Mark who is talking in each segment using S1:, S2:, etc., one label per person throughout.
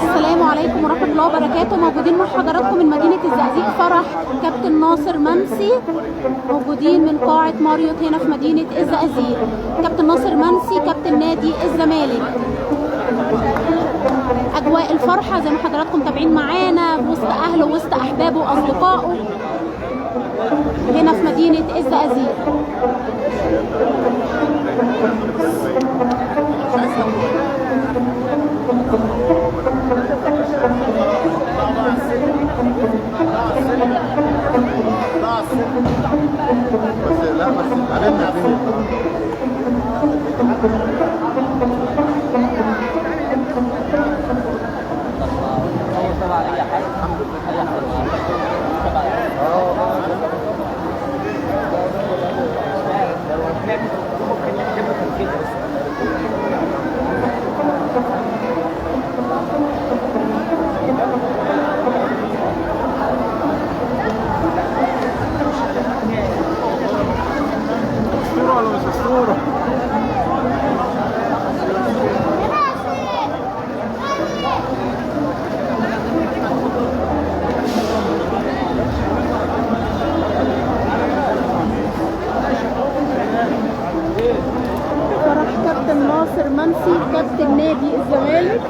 S1: السلام عليكم ورحمة الله وبركاته. موجودين مع حضراتكم من مدينة الزقازيق فرح كابتن ناصر منسي، موجودين من قاعة ماريوت هنا في مدينة الزقازيق. كابتن ناصر منسي كابتن نادي الزمالك. أجواء الفرحة زي ما حضراتكم متابعين معانا وسط أهله وسط أحبابه وأصدقائه هنا في مدينة الزقازيق. فرح كابتن ناصر منسي كابتن نادي الزمالك.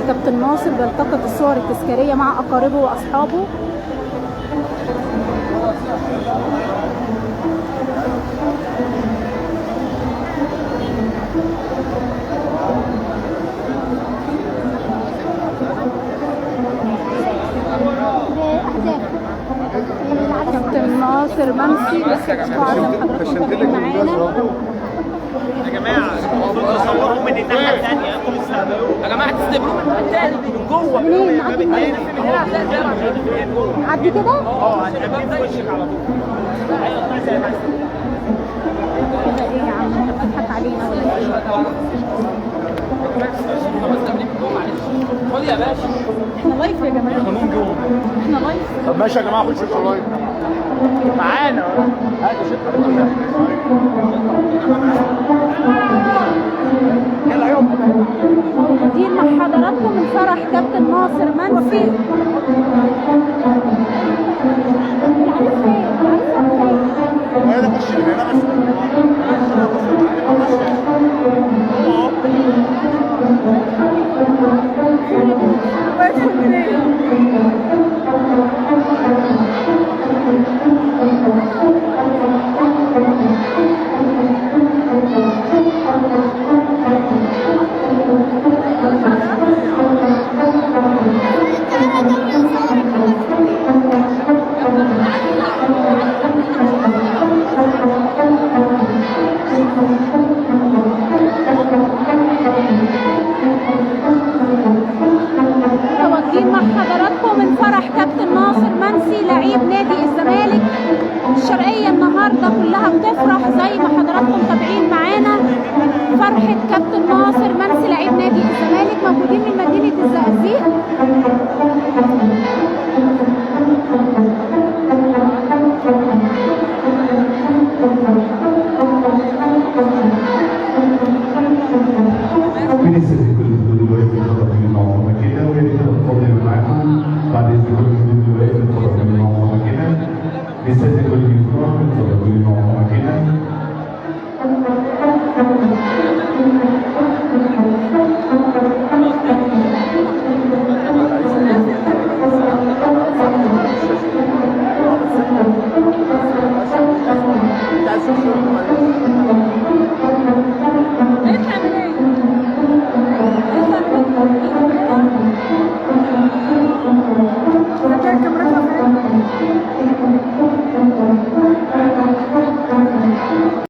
S1: كابتن ناصر بيلتقط الصور التذكارية مع أقاربه وأصحابه. كابتن ناصر منسي حضراتكم معانا.
S2: يا جماعه تصوروا من الناحيه الثانيه، انتوا تستقبلوه يا جماعه، تستقبلوه من الثاني من جوه.
S1: منين
S2: نعدي من هنا هتلاقي جوه.
S1: عدي كده؟
S2: هتقابليه في وشك على طول. ايوه اطلعي زي ما
S1: كده ايه يا عم، انت بتضحك علينا ولا ايه؟
S2: خد يا باشا،
S1: احنا لايف يا جماعه. احنا لايف.
S3: طب ماشي يا جماعه، خش في اللايف
S2: معانا.
S3: هاتوا شكرا. يلا يوم
S1: موجودين مع حضراتكم من فرح كابتن ناصر منسي.
S3: انا اخش من هنا
S1: متواجدين مع حضراتكم من فرح كابتن ناصر منسي لعيب نادي الزمالك. الشرقية النهارده كلها بتفرح زي ما حضراتكم متابعين معانا. فرحة كابتن ناصر منسي لعيب نادي الزمالك، موجودين من مدينة الزقازيق.
S4: بنسبة كل الحدود الوقت الخطأ من المعظمة كده، ويا ريت اتفضل معاكم بعد إذن كل الحدود الوقت الخطأ من المعظمة كده. بنسبة كل الإكرام اتفضل من المعظمة كده.
S1: الكاميرا